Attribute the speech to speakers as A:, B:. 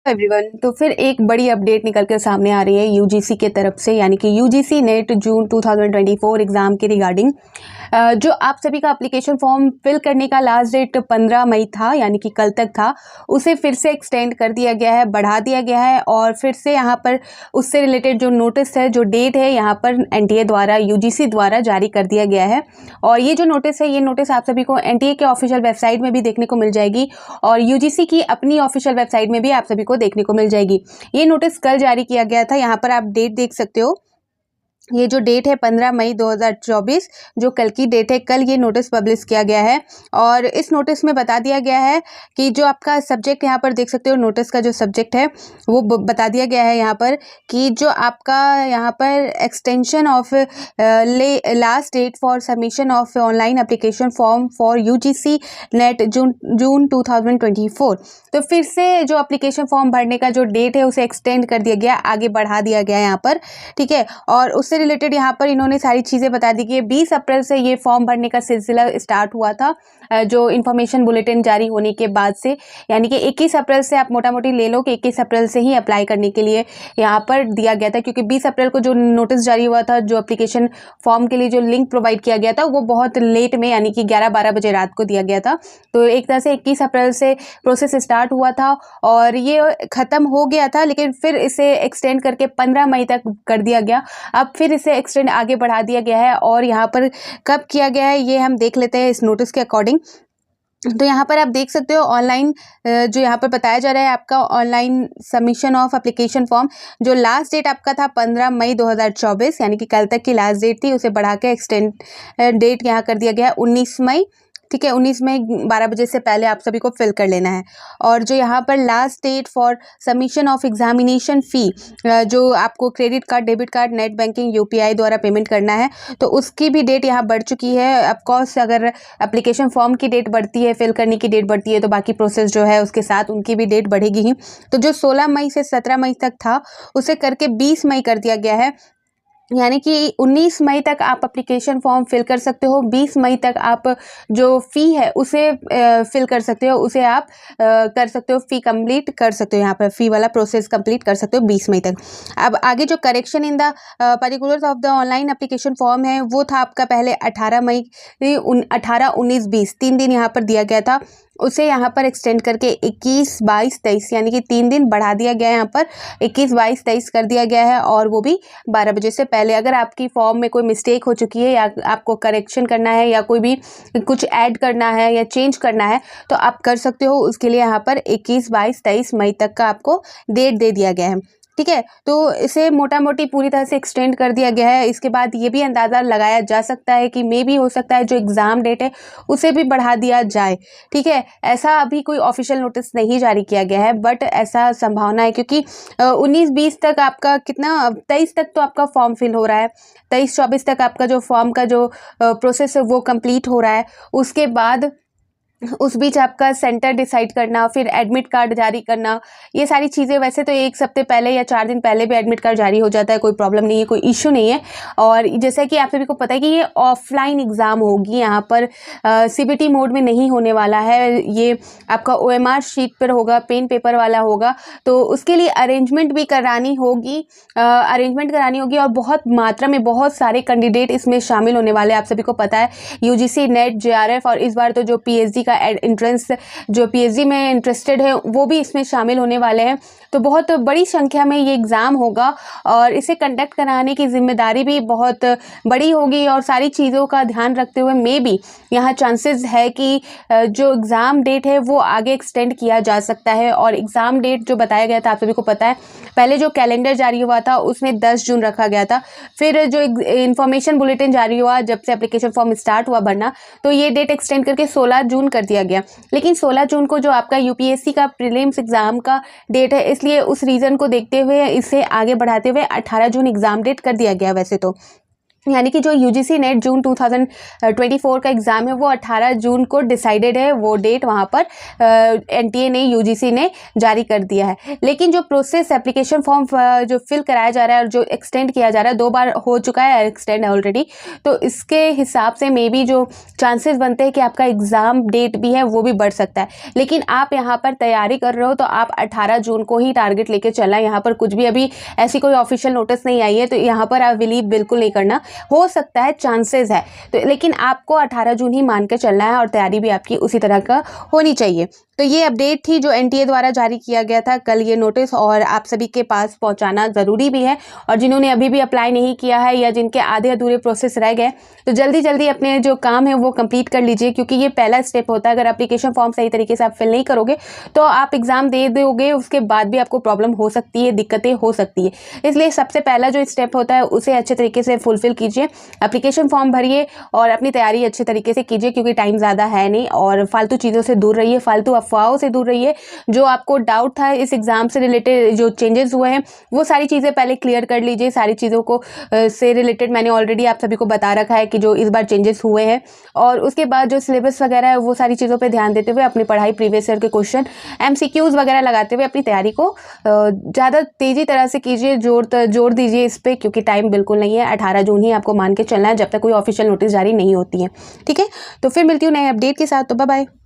A: Everyone, तो फिर एक बड़ी अपडेट निकल कर सामने आ रही है यूजीसी के तरफ से, यानी कि यूजीसी नेट जून 2024 एग्ज़ाम के रिगार्डिंग जो आप सभी का एप्लीकेशन फॉर्म फिल करने का लास्ट डेट 15 मई था, यानी कि कल तक था, उसे फिर से एक्सटेंड कर दिया गया है, बढ़ा दिया गया है। और फिर से यहाँ पर उससे रिलेटेड जो नोटिस है, जो डेट है, यहाँ पर एनटीए द्वारा, यूजीसी द्वारा जारी कर दिया गया है। और ये जो नोटिस है, ये नोटिस आप सभी को एनटीए के ऑफिशियल वेबसाइट में भी देखने को मिल जाएगी और यूजीसी की अपनी ऑफिशियल वेबसाइट में भी आप सभी को देखने को मिल जाएगी। ये नोटिस कल जारी किया गया था। यहाँ पर आप डेट देख सकते हो। ये जो डेट है 15 मई 2024, जो कल की डेट है, कल ये नोटिस पब्लिश किया गया है। और इस नोटिस में बता दिया गया है कि जो आपका सब्जेक्ट, यहाँ पर देख सकते हो नोटिस का जो सब्जेक्ट है वो बता दिया गया है यहाँ पर कि जो आपका यहाँ पर extension of last date for submission of online application form for UGC NET June 2024। तो फिर से जो एप्लीकेशन फॉर्म भरने का जो डेट है उसे एक्सटेंड कर दिया गया, आगे बढ़ा दिया गया यहाँ पर, ठीक है। और उससे रिलेटेड यहाँ पर इन्होंने सारी चीज़ें बता दी कि 20 अप्रैल से ये फॉर्म भरने का सिलसिला स्टार्ट हुआ था, जो इन्फॉर्मेशन बुलेटिन जारी होने के बाद से, यानी कि 21 अप्रैल से आप मोटा मोटी ले लो कि 21 अप्रैल से ही अप्लाई करने के लिए यहाँ पर दिया गया था, क्योंकि 20 अप्रैल को जो नोटिस जारी हुआ था, जो एप्लीकेशन फॉर्म के लिए जो लिंक प्रोवाइड किया गया था, वो बहुत लेट में, यानी कि 11-12 बजे रात को दिया गया था। तो एक तरह से 21 अप्रैल से प्रोसेस स्टार्ट हुआ था और ये ख़त्म हो गया था, लेकिन फिर इसे एक्सटेंड करके 15 मई तक कर दिया गया। अब फिर इसे एक्सटेंड आगे बढ़ा दिया गया है और यहाँ पर कब किया गया है ये हम देख लेते हैं इस नोटिस के अकॉर्डिंग। तो यहाँ पर आप देख सकते हो ऑनलाइन, जो यहाँ पर बताया जा रहा है आपका online submission of application form, जो लास्ट डेट आपका था 15 मई 2024, यानी कि कल तक की लास्ट डेट थी, उसे बढ़ा के एक्सटेंड डेट यहाँ कर दिया गया है 19 मई, ठीक है। 19 मई 12 बजे से पहले आप सभी को फिल कर लेना है। और जो यहाँ पर last date for submission of examination fee, जो आपको credit card, debit card, net banking, UPI द्वारा पेमेंट करना है, तो उसकी भी डेट यहाँ बढ़ चुकी है। ऑफकोर्स अगर एप्लीकेशन फॉर्म की डेट बढ़ती है, फिल करने की डेट बढ़ती है, तो बाकी प्रोसेस जो है उसके साथ उनकी भी डेट बढ़ेगी ही। तो जो 16 मई से 17 मई तक था, उसे करके 20 मई कर दिया गया है, यानी कि 19 मई तक आप एप्लीकेशन फॉर्म फिल कर सकते हो। 20 मई तक आप जो फ़ी है उसे फिल कर सकते हो, उसे आप कर सकते हो, फ़ी कंप्लीट कर सकते हो, यहाँ पर फ़ी वाला प्रोसेस कंप्लीट कर सकते हो 20 मई तक। अब आगे जो correction in the particulars of the online application form है, वो था आपका पहले 18 मई, 18, 19, 20 3 दिन यहाँ पर दिया गया था, उसे यहाँ पर एक्सटेंड करके 21, 22, 23, यानी कि 3 दिन बढ़ा दिया गया है। यहाँ पर 21, 22, 23 कर दिया गया है और वो भी 12 बजे से पहले। अगर आपकी फॉर्म में कोई मिस्टेक हो चुकी है या आपको करेक्शन करना है या कोई भी कुछ ऐड करना है या चेंज करना है, तो आप कर सकते हो। उसके लिए यहाँ पर 21, 22, 23 मई तक का आपको डेट दे दिया गया है, ठीक है। तो इसे मोटा मोटी पूरी तरह से एक्सटेंड कर दिया गया है। इसके बाद ये भी अंदाज़ा लगाया जा सकता है कि मे भी हो सकता है जो एग्ज़ाम डेट है उसे भी बढ़ा दिया जाए, ठीक है। ऐसा अभी कोई ऑफिशियल नोटिस नहीं जारी किया गया है, बट ऐसा संभावना है, क्योंकि 19-20 तक आपका कितना, 23 तक तो आपका फॉर्म फिल हो रहा है, 23-24 तक आपका जो फॉर्म का जो प्रोसेस है वो कंप्लीट हो रहा है। उसके बाद उस बीच आपका सेंटर डिसाइड करना, फिर एडमिट कार्ड जारी करना, ये सारी चीज़ें, वैसे तो 1 हफ्ते पहले या 4 दिन पहले भी एडमिट कार्ड जारी हो जाता है, कोई प्रॉब्लम नहीं है, कोई इशू नहीं है। और जैसा कि आप सभी को पता है कि ये ऑफलाइन एग्ज़ाम होगी, यहाँ पर सीबीटी मोड में नहीं होने वाला है, ये आपका ओएमआर शीट पर होगा, पेन पेपर वाला होगा। तो उसके लिए अरेंजमेंट भी करानी होगी, और बहुत मात्रा में बहुत सारे कैंडिडेट इसमें शामिल होने वाले हैं। आप सभी को पता है यूजीसी नेट, जेआरएफ और इस बार तो जो पीएचडी का एंट्रेंस, जो पीएचडी में इंटरेस्टेड है वो भी इसमें शामिल होने वाले हैं। तो बहुत बड़ी संख्या में ये एग्ज़ाम होगा और इसे कंडक्ट कराने की जिम्मेदारी भी बहुत बड़ी होगी। और सारी चीज़ों का ध्यान रखते हुए मे बी यहाँ चांसेस है कि जो एग्ज़ाम डेट है वो आगे एक्सटेंड किया जा सकता है। और एग्ज़ाम डेट जो बताया गया था, आप सभी को पता है, पहले जो कैलेंडर जारी हुआ था उसमें 10 जून रखा गया था। फिर जो इन्फॉर्मेशन बुलेटिन जारी हुआ जब से एप्लीकेशन फॉर्म स्टार्ट हुआ भरना, तो ये डेट एक्सटेंड करके 16 जून कर दिया गया। लेकिन 16 जून को जो आपका यूपीएससी का प्रीलिम्स एग्ज़ाम का डेट है, इसलिए उस रीज़न को देखते हुए इसे आगे बढ़ाते हुए 18 जून एग्ज़ाम डेट कर दिया गया वैसे तो। यानी कि जो यूजीसी नेट जून 2024 का एग्ज़ाम है वो 18 जून को डिसाइडेड है, वो डेट वहाँ पर एनटीए ने, यूजीसी ने जारी कर दिया है। लेकिन जो प्रोसेस एप्लीकेशन फॉर्म जो फिल कराया जा रहा है और जो एक्सटेंड किया जा रहा है, 2 बार हो चुका है एक्सटेंड ऑलरेडी, तो इसके हिसाब से मे बी जो चांसेस बनते हैं कि आपका एग्ज़ाम डेट भी है वो भी बढ़ सकता है। लेकिन आप यहाँ पर तैयारी कर रहे हो तो आप 18 जून को ही टारगेट लेके चलना। यहाँ पर कुछ भी अभी ऐसी कोई ऑफिशियल नोटिस नहीं आई है, तो यहाँ पर आप बिलीव बिल्कुल नहीं करना। हो सकता है, चांसेस है, तो लेकिन आपको 18 जून ही मान के चलना है और तैयारी भी आपकी उसी तरह का होनी चाहिए। तो ये अपडेट थी जो एनटीए द्वारा जारी किया गया था कल ये नोटिस, और आप सभी के पास पहुंचाना ज़रूरी भी है। और जिन्होंने अभी भी अप्लाई नहीं किया है या जिनके आधे अधूरे प्रोसेस रह गए, तो जल्दी जल्दी अपने जो काम है वो कंप्लीट कर लीजिए, क्योंकि ये पहला स्टेप होता है। अगर एप्लीकेशन फॉर्म सही तरीके से आप फिल नहीं करोगे तो आप एग्ज़ाम दे दोगे, उसके बाद भी आपको प्रॉब्लम हो सकती है, दिक्कतें हो सकती है। इसलिए सबसे पहला जो स्टेप होता है उसे अच्छे तरीके से फुलफिल कीजिए, एप्लीकेशन फॉर्म भरिए और अपनी तैयारी अच्छे तरीके से कीजिए, क्योंकि टाइम ज़्यादा है नहीं। और फालतू चीज़ों से दूर रहिए, फालतू अफवाहों से दूर रहिए। जो आपको डाउट था इस एग्ज़ाम से रिलेटेड, जो चेंजेस हुए हैं वो सारी चीज़ें पहले क्लियर कर लीजिए। सारी चीज़ों को से रिलेटेड मैंने ऑलरेडी आप सभी को बता रखा है कि जो इस बार चेंजेस हुए हैं, और उसके बाद जो सिलेबस वगैरह है वो सारी चीज़ों पे ध्यान देते हुए अपनी पढ़ाई, प्रीवियस ईयर के क्वेश्चन, एमसीक्यूज़ वगैरह लगाते हुए अपनी तैयारी को ज़्यादा तेज़ी तरह से कीजिए। जोर दीजिए इस पर, क्योंकि टाइम बिल्कुल नहीं है। 18 जून ही आपको मान के चलना है, जब तक कोई ऑफिशियल नोटिस जारी नहीं होती है। ठीक है, तो फिर मिलती हूँ नए अपडेट के साथ। तो बाय बाय।